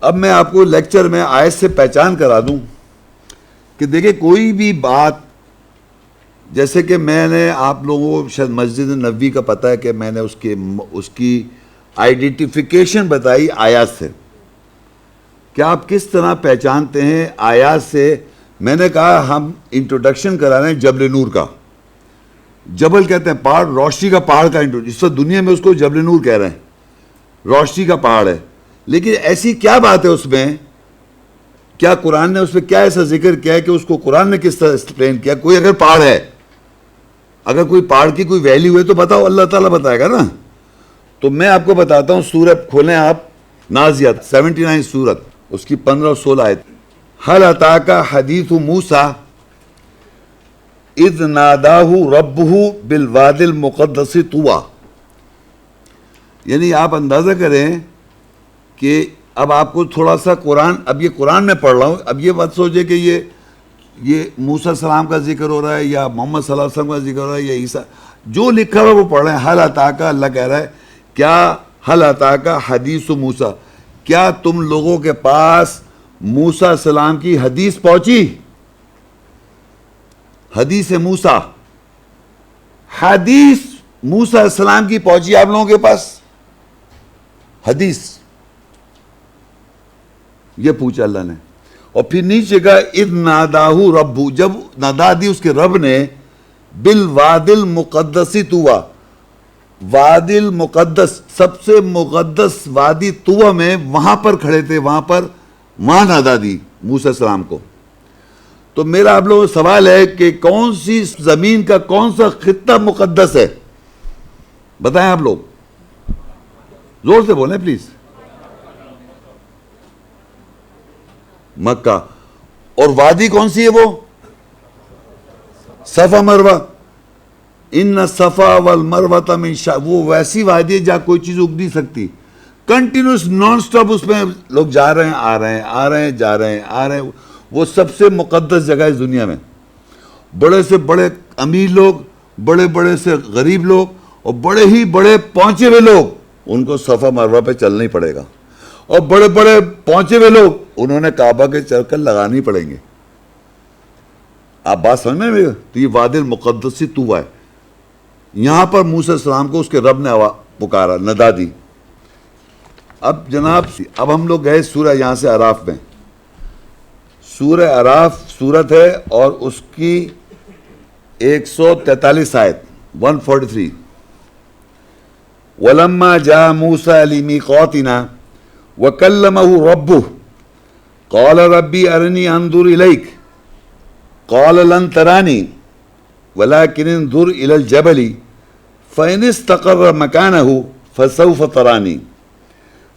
اب میں آپ کو لیکچر میں آیت سے پہچان کرا دوں کہ دیکھیں کوئی بھی بات، جیسے کہ میں نے آپ لوگوں کو شاید مسجد نبوی کا پتہ ہے کہ میں نے اس کی آئیڈینٹیفیکیشن بتائی آیات سے، کہ آپ کس طرح پہچانتے ہیں آیات سے. میں نے کہا ہم انٹروڈکشن کرا رہے ہیں جبل نور کا. جبل کہتے ہیں پہاڑ، روشنی کا پہاڑ کا اس وقت دنیا میں اس کو جبل نور کہہ رہے ہیں، روشنی کا پہاڑ ہے. لیکن ایسی کیا بات ہے اس میں، کیا قرآن نے اس پہ کیا ایسا ذکر کیا ہے کہ اس کو قرآن نے کس طرح ایکسپلین کیا؟ کوئی اگر پہاڑ ہے، اگر کوئی پہاڑ کی کوئی ویلیو ہے تو بتاؤ، اللہ تعالیٰ بتائے گا نا. تو میں آپ کو بتاتا ہوں، سورت کھولیں آپ، نازیات 79 سورت، اس کی 15 اور 16 آیت. هل اتاک حدیث موسیٰ اذ ناداہ ربہ بالوادی المقدس طویٰ. یعنی آپ اندازہ کریں کہ اب آپ کو تھوڑا سا قرآن، اب یہ قرآن میں پڑھ رہا ہوں، اب یہ بات سوچے کہ یہ موسیٰ السلام کا ذکر ہو رہا ہے یا محمد صلی اللہ علیہ وسلم کا ذکر ہو رہا ہے یا عیسیٰ، جو لکھا ہوا وہ پڑھ رہے ہیں. حل اتاک، اللہ کہہ رہا ہے کیا حل اتاک حدیث موسیٰ، کیا تم لوگوں کے پاس موسیٰ السلام کی حدیث پہنچی؟ حدیث موسیٰ، حدیث موسیٰ السلام کی پہنچی آپ لوگوں کے پاس؟ حدیث یہ پوچھا اللہ نے. اور پھر نیچے کا اذ ناداہ ربہ، جب ندا دی اس کے رب نے، بالوادی المقدس طویٰ، وادی المقدس سب سے مقدس وادی طویٰ میں، وہاں پر کھڑے تھے، وہاں ندا دی موسیٰ السلام کو. تو میرا آپ لوگوں سے سوال ہے کہ کون سی زمین کا کون سا خطہ مقدس ہے؟ بتائیں آپ لوگ، زور سے بولیں پلیز. مکہ. اور وادی کون سی ہے وہ؟ صفا مروہ. ان الصفا والمروہ من وہ ویسی وادی ہے جہاں کوئی چیز اگ نہیں سکتی، کنٹینیوس نان سٹاپ اس میں لوگ جا رہے ہیں آ رہے ہیں، آ رہے ہیں جا رہے ہیں، آ رہے ہیں. وہ سب سے مقدس جگہ ہے دنیا میں. بڑے سے بڑے امیر لوگ، بڑے بڑے سے غریب لوگ، اور بڑے ہی بڑے پہنچے ہوئے لوگ، ان کو صفا مروہ پہ چلنا ہی پڑے گا. اور بڑے بڑے پہنچے ہوئے لوگ، انہوں نے کعبہ کے چکر لگانے ہی پڑیں گے. آپ بات سمجھ میں آئی؟ تو یہ وادی المقدس طویٰ ہے. یہاں پر موسیٰ السلام کو اس کے رب نے پکارا، ندا دی. اب جناب، اب ہم لوگ گئے سورہ یہاں سے اعراف میں. سورہ اعراف سورت ہے اور اس کی 143 آیت 143. وَلَمَّا جَاءَ مُوسَىٰ لِمِيقَاتِنَا وَكَلَّمَهُ رَبُّهُ قَالَ رَبِّ أَرِنِي أَنظُرْ إِلَيْكَ قَالَ لَن تَرَانِي وَلَكِنِ انظُرْ إِلَى الْجَبَلِ فَإِنِ اسْتَقَرَّ مَكَانَهُ فَسَوْفَ تَرَانِي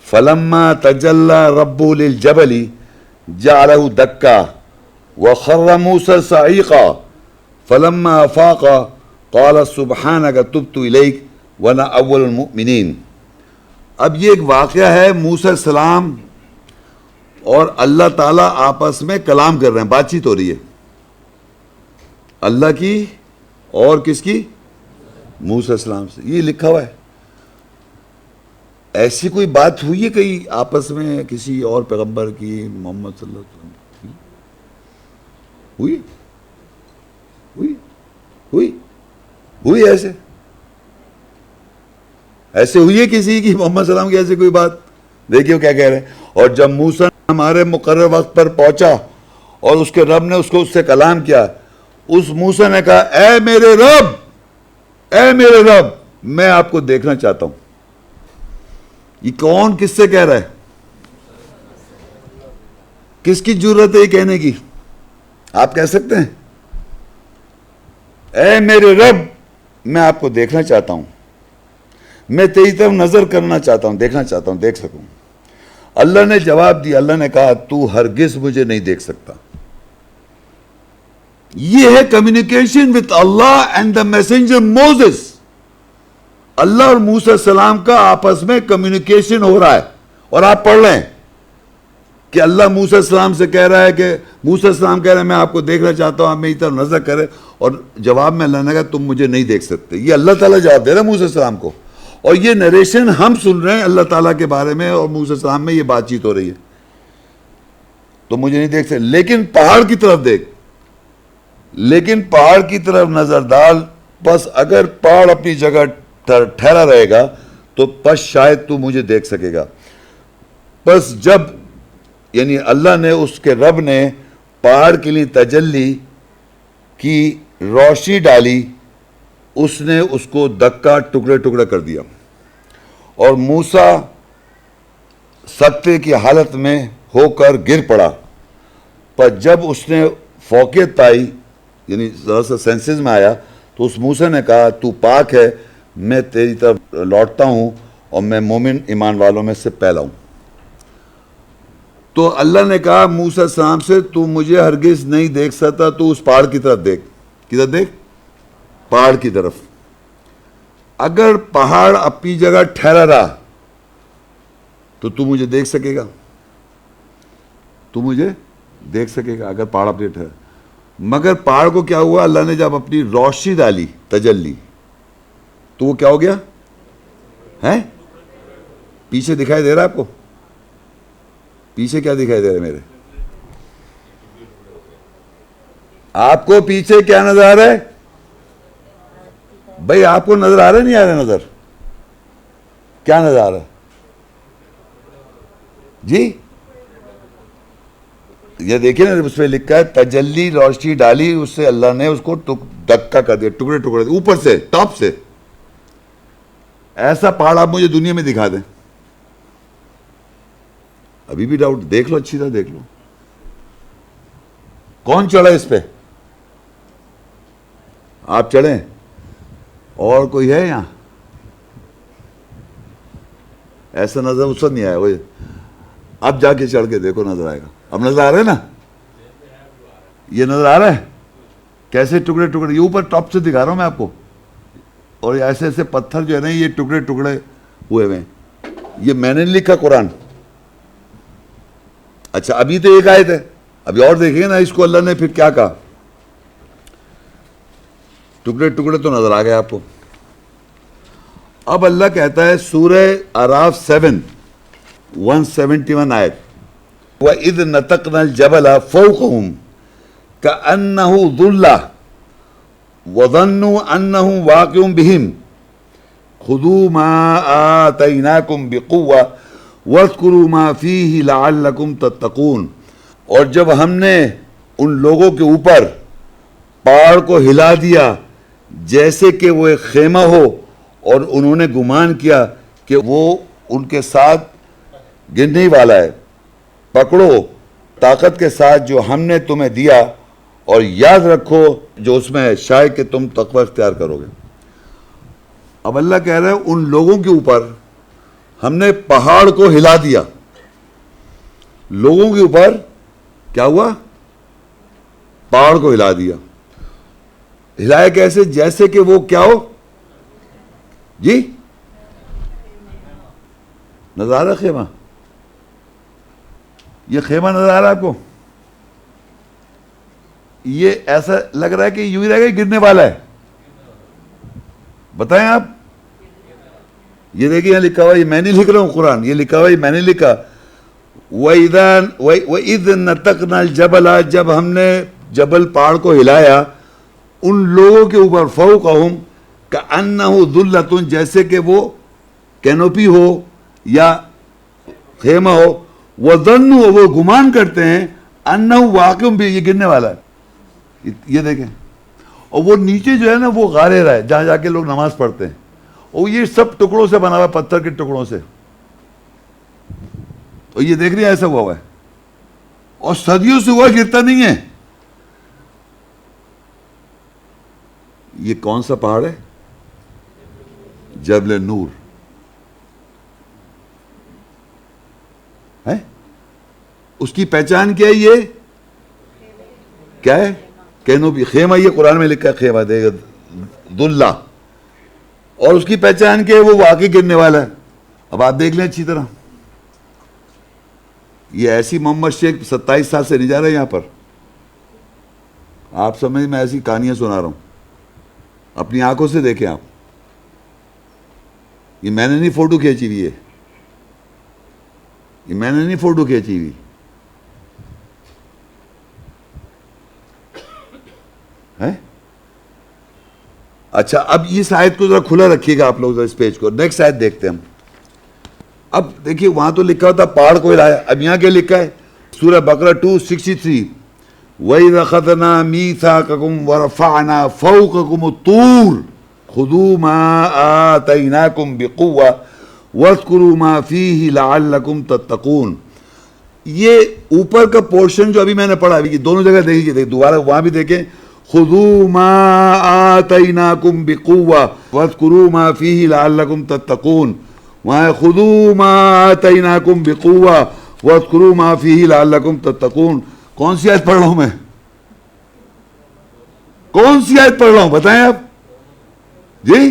فَلَمَّا تَجَلَّى رَبُّهُ لِلْجَبَلِ جَعَلَهُ دَكًّا وَخَرَّ مُوسَىٰ صَعِيقًا فَلَمَّا أَفَاقَ قَالَ سُبْحَانَكَ تُبْتُ إِلَيْكَ وَأَنَا أَوَّلُ الْمُؤْمِنِينَ. اب یہ ایک واقعہ ہے، موسیٰ السلام اور اللہ تعالیٰ آپس میں کلام کر رہے ہیں، بات چیت ہو رہی ہے اللہ کی اور کس کی؟ موسیٰ السلام سے. یہ لکھا ہوا ہے. ایسی کوئی بات ہوئی ہے کہیں آپس میں کسی اور پیغمبر کی، محمد صلی اللہ علیہ وسلم کی؟ ہوئی ایسے ہوئی ہے کسی کی، محمد صلی اللہ علیہ وسلم کی ایسے کوئی بات؟ دیکھیے کیا کہہ رہے ہیں. اور جب موسیٰ ہمارے مقرر وقت پر پہنچا اور اس کے رب نے اس سے کلام کیا، اس موسیٰ نے کہا اے میرے رب میں آپ کو دیکھنا چاہتا ہوں. یہ کون کس سے کہہ رہا ہے؟ کس کی جرت ہے یہ کہنے کی؟ آپ کہہ سکتے ہیں اے میرے رب میں آپ کو دیکھنا چاہتا ہوں، میں تیری طرف نظر کرنا چاہتا ہوں، دیکھنا چاہتا ہوں، دیکھ سکوں. اللہ نے جواب دیا، اللہ نے کہا تو ہرگز مجھے نہیں دیکھ سکتا. یہ ہے communication with Allah and the messenger Moses. اللہ اور موسیٰ السلام کا آپس میں کمیونیکیشن ہو رہا ہے. اور آپ پڑھ رہے ہیں کہ اللہ موسیٰ السلام سے کہہ رہا ہے کہ موسیٰ السلام کہہ رہے ہیں میں آپ کو دیکھنا چاہتا ہوں، آپ میری طرف نظر کرے، اور جواب میں اللہ نے کہا تم مجھے نہیں دیکھ سکتے. یہ اللہ تعالیٰ جواب دے رہا ہے موسیٰ السلام کو، اور یہ نریشن ہم سن رہے ہیں اللہ تعالیٰ کے بارے میں، اور موسیٰ السلام میں یہ بات چیت ہو رہی ہے. تو مجھے نہیں دیکھ سکتے، لیکن پہاڑ کی طرف دیکھ، لیکن پہاڑ کی طرف نظر ڈال، بس اگر پہاڑ اپنی جگہ ٹھہرا رہے گا تو بس شاید تو مجھے دیکھ سکے گا. بس جب یعنی اللہ نے، اس کے رب نے پہاڑ کے لیے تجلی کی، روشنی ڈالی، اس نے اس کو دکا ٹکڑے ٹکڑے کر دیا، اور موسیٰ سکتے کی حالت میں ہو کر گر پڑا. پر جب اس نے فوقیت پائی، یعنی ذرا سا سینسز میں آیا، تو اس موسیٰ نے کہا تو پاک ہے، میں تیری طرف لوٹتا ہوں اور میں مومن ایمان والوں میں سے پہلا ہوں. تو اللہ نے کہا موسیٰ السلام سے تو مجھے ہرگز نہیں دیکھ سکتا، تو اس پہاڑ کی طرف دیکھ. کدھر دیکھ؟ پہاڑ کی طرف. اگر پہاڑ اپنی جگہ ٹھہرا رہا تو مجھے دیکھ سکے گا، تو مجھے دیکھ سکے گا اگر پہاڑ اپنی ٹھہرا. مگر پہاڑ کو کیا ہوا، اللہ نے جب اپنی روشنی ڈالی، تجلی، تو وہ کیا ہو گیا ہے؟ پیچھے دکھائی دے رہا ہے آپ کو؟ پیچھے کیا دکھائی دے رہا ہے میرے؟ آپ کو پیچھے کیا نظر آ رہا ہے بھائی؟ آپ کو نظر آ رہا ہے نہیں آ رہا نظر؟ کیا نظر آ رہا ہے جی؟ یہ دیکھیں نا، اس پہ لکھا ہے تجلی، روشنی ڈالی، اس سے اللہ نے اس کو دکا کر دیا، ٹکڑے ٹکڑے، اوپر سے، ٹاپ سے. ایسا پہاڑ آپ مجھے دنیا میں دکھا دیں. ابھی بھی ڈاؤٹ؟ دیکھ لو، اچھی طرح دیکھ لو. کون چڑھا اس پہ؟ آپ چڑھیں؟ اور کوئی ہے یہاں؟ ایسا نظر اس وقت نہیں آیا. وہی اب جا کے چڑھ کے دیکھو، نظر آئے گا. اب نظر آ رہا ہے نا؟ یہ نظر آ رہا ہے کیسے ٹکڑے ٹکڑے؟ یہ اوپر ٹاپ سے دکھا رہا ہوں میں آپ کو. اور ایسے ایسے پتھر جو ہے نا، یہ ٹکڑے ٹکڑے ہوئے ہوئے ہیں. یہ میں نے نہیں لکھا، قرآن. اچھا ابھی تو ایک آیت ہے، ابھی اور دیکھیں گے نا اس کو اللہ نے پھر کیا کہا. ٹکڑے ٹکڑے تو نظر آ گئے آپ کو. اب اللہ کہتا ہے سورہ اعراف 7 171 آیت، وَإِذْ نَتَقْنَا الْجَبَلَ فَوْقَهُمْ كَأَنَّهُ ظُلَّةٌ وَظَنُّوا أَنَّهُ وَاقِعٌ بِهِمْ خُذُوا مَا آتَيْنَاكُمْ بِقُوَّةٍ وَاذْكُرُوا مَا فِيهِ لَعَلَّكُمْ تَتَّقُونَ. اور جب ہم نے ان لوگوں کے اوپر پہاڑ کو ہلا دیا جیسے کہ وہ ایک خیمہ ہو، اور انہوں نے گمان کیا کہ وہ ان کے ساتھ گرنے والا ہے، پکڑو طاقت کے ساتھ جو ہم نے تمہیں دیا، اور یاد رکھو جو اس میں ہے، شاید کہ تم تقوی اختیار کرو گے. اب اللہ کہہ رہا ہے ان لوگوں کے اوپر ہم نے پہاڑ کو ہلا دیا. لوگوں کے اوپر کیا ہوا؟ پہاڑ کو ہلا دیا. ہلایا کیسے؟ جیسے کہ وہ کیا ہو جی؟ نظر آ رہا خیمہ؟ یہ خیمہ نظر آ رہا ہے آپ کو؟ یہ ایسا لگ رہا ہے کہ یوں ہی رہے گا، گرنے والا ہے. بتائیں آپ. یہ دیکھیں یہاں لکھا ہوا، یہ میں نہیں لکھ رہا ہوں قرآن، یہ لکھا ہوا یہ میں نے لکھا. وَإِذْ نَتَقْنَا الْجَبَلَ، جب ہم نے جبل پہاڑ کو ہلایا ان لوگوں کے اوپر، فوقہم کأنہ ذلۃ، جیسے کہ وہ کینوپی ہو یا خیمہ ہو، وظنوا، وہ گمان کرتے ہیں، انہ واقع بھی، یہ گرنے والا ہے. یہ دیکھیں. اور وہ نیچے جو ہے نا وہ غار ہے جہاں جا کے لوگ نماز پڑھتے ہیں، اور یہ سب ٹکڑوں سے بنا ہوا، پتھر کے ٹکڑوں سے. اور یہ دیکھ رہے ہیں ایسا ہوا ہے، اور صدیوں سے ہوا، گرتا نہیں ہے. یہ کون سا پہاڑ ہے؟ جبل نور ہے. اس کی پہچان کیا ہے؟ یہ کیا ہے؟ کینوپی، خیمہ. یہ قرآن میں لکھا ہے خیمہ، دے گا ذلہ. اور اس کی پہچان کیا ہے؟ وہ واقعی گرنے والا ہے. اب آپ دیکھ لیں اچھی طرح. یہ ایسی محمد شیخ 27 سال سے نہیں جا رہے یہاں پر. آپ سمجھ، میں ایسی کہانیاں سنا رہا ہوں، اپنی آنکھوں سے دیکھیں آپ. یہ میں نے نہیں فوٹو کھینچی ہوئی ہے، یہ میں نے نہیں فوٹو کھینچی ہوئی. ہے. اچھا اب اس آیت کو ذرا کھلا رکھیے گا آپ لوگ اس پیج کو. نیکسٹ آیت دیکھتے ہیں ہم. اب دیکھیے وہاں تو لکھا ہوتا پہاڑ کو ہلایا, اب یہاں کیا لکھا ہے؟ سورہ بقرہ 263 وَإِذْ أَخَذْنَا مِيثَاقَكُمْ وَرَفَعْنَا فَوْقَكُمُ الطُّورَ خُذُوا مَا آتَيْنَاكُمْ بِقُوَّةٍ وَاذْكُرُوا مَا فِيهِ لَعَلَّكُمْ تَتَّقُونَ. یہ اوپر کا پورشن جو ابھی میں نے پڑھا, ابھی دونوں جگہ دیکھیے, دوبارہ وہاں بھی دیکھیں, خُذُوا مَا آتَيْنَاكُمْ بِقُوَّةٍ وَاذْكُرُوا مَا فِيهِ لَعَلَّكُمْ تَتَّقُونَ. وہاں خُذُوا مَا آتَيْنَاكُمْ بِقُوَّةٍ وَاذْكُرُوا مَا فِيهِ لَعَلَّكُمْ تَتَّقُونَ. کون سی آیت پڑھ رہا ہوں میں؟ کون سی آیت پڑھ رہا ہوں بتائیں آپ جی,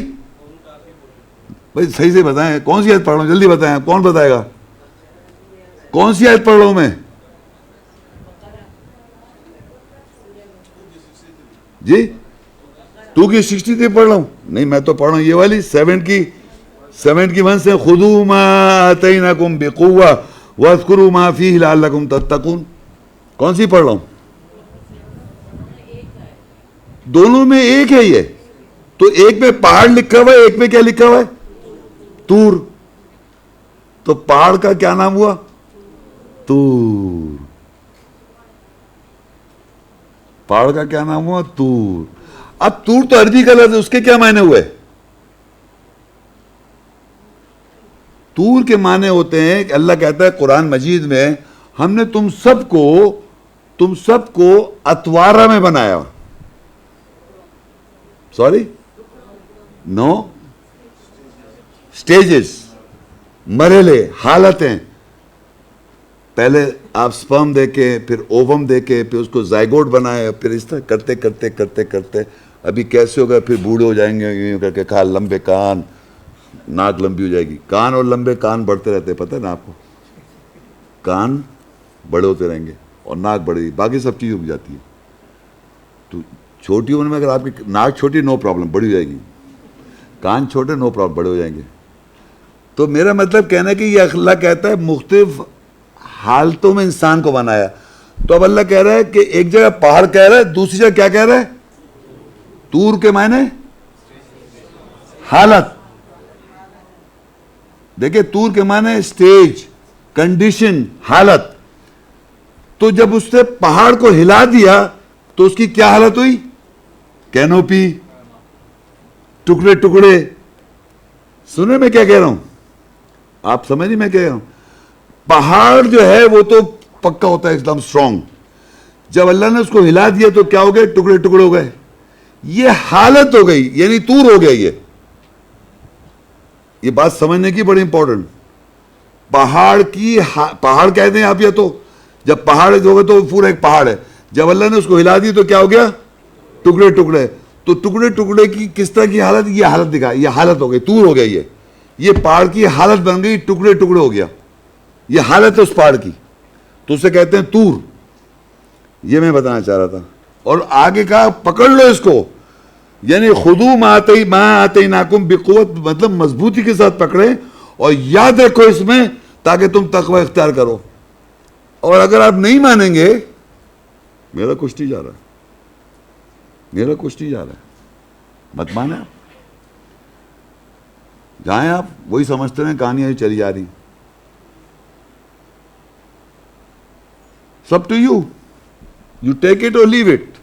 بھائی صحیح سے بتائیں کون سی آیت پڑھ رہا ہوں, جلدی بتائیں. کون بتائے گا کون سی آیت پڑھ رہا ہوں میں؟ جی 2 کی 63 پڑھ رہا ہوں؟ نہیں, میں تو پڑھ رہا ہوں یہ والی 7 کی 1 سے خُذُوا مَا آتَيْنَاكُمْ بِقُوَّةٍ وَاذْكُرُوا مَا فِيهِ لَعَلَّكُمْ تَتَّقُونَ. کون سی پڑھ رہا ہوں؟ دونوں میں ایک ہے یہ تو. ایک میں پہاڑ لکھا ہوا ہے, ایک میں کیا لکھا ہوا ہے؟ طور. تو پہاڑ کا کیا نام ہوا؟ طور. پہاڑ کا کیا نام ہوا؟ طور. اب طور تو عربی کا لفظ ہے, اس کے کیا معنی ہوئے؟ طور کے معنی ہوتے ہیں کہ اللہ کہتا ہے قرآن مجید میں ہم نے تم سب کو اتوارا میں بنایا. سوری نو سٹیجز, مرحلے, حالتیں. پہلے آپ سپرم دے کے, پھر اووم دے کے, پھر اس کو زائگوٹ بنائے, پھر اس طرح کرتے کرتے کرتے کرتے ابھی کیسے ہوگا, پھر بوڑھے ہو جائیں گے یوں کر کے, کہا لمبے کان, ناک لمبی ہو جائے گی. کان اور لمبے کان بڑھتے رہتے, پتہ ہے نا آپ کو, کان بڑے ہوتے رہیں گے اور ناک بڑھے گی, باقی سب چیز رک جاتی ہے. تو چھوٹی عمر میں اگر آپ کی ناک چھوٹی نو پرابلم, بڑی ہو جائے گی. کان چھوٹے نو پرابلم, بڑے ہو جائیں گے. تو میرا مطلب کہنا ہے کہ یہ اللہ کہتا ہے مختلف حالتوں میں انسان کو بنایا. تو اب اللہ کہہ رہا ہے کہ ایک جگہ پہاڑ کہہ رہا ہے, دوسری جگہ کیا کہہ رہا ہے؟ طور کے معنی حالت. دیکھیں طور کے معنی سٹیج, کنڈیشن, حالت. تو جب اس نے پہاڑ کو ہلا دیا تو اس کی کیا حالت ہوئی؟ کینوپی, ٹکڑے ٹکڑے. سنیں میں کیا کہہ رہا ہوں, آپ سمجھ نہیں میں کہہ رہا ہوں. پہاڑ جو ہے وہ تو پکا ہوتا ہے, ایک دم اسٹرانگ. جب اللہ نے اس کو ہلا دیا تو کیا ہو گئے؟ ٹکڑے ٹکڑے ہو گئے. یہ حالت ہو گئی, یعنی طور ہو گیا. یہ بات سمجھنے کی بڑی امپورٹنٹ. پہاڑ کہتے ہیں آپ, یا تو جب پہاڑ ہوگا تو پورا ایک پہاڑ ہے. جب اللہ نے اس کو ہلا دی تو کیا ہو گیا؟ ٹکڑے ٹکڑے. تو ٹکڑے ٹکڑے کی کس طرح کی حالت؟ یہ حالت دکھا, یہ حالت ہو گئی, طور ہو گیا. یہ پہاڑ کی حالت بن گئی, ٹکڑے ٹکڑے ہو گیا. یہ حالت ہے اس پہاڑ کی, تو اسے کہتے ہیں طور. یہ میں بتانا چاہ رہا تھا. اور آگے کہا پکڑ لو اس کو, یعنی خُذُوا مَا آتَيْنَاكُمْ بِقُوَّةٍ, مطلب مضبوطی کے ساتھ پکڑے اور یاد رکھو اس میں, تاکہ تم تقوی اختیار کرو. اور اگر آپ نہیں مانیں گے, میرا کچھ نہیں جا رہا, میرا کچھ نہیں جا رہا ہے, مت مانے آپ. جائیں آپ, وہی سمجھتے رہیں, کہانیاں چلی جا رہی. سب to you, you take it or leave it.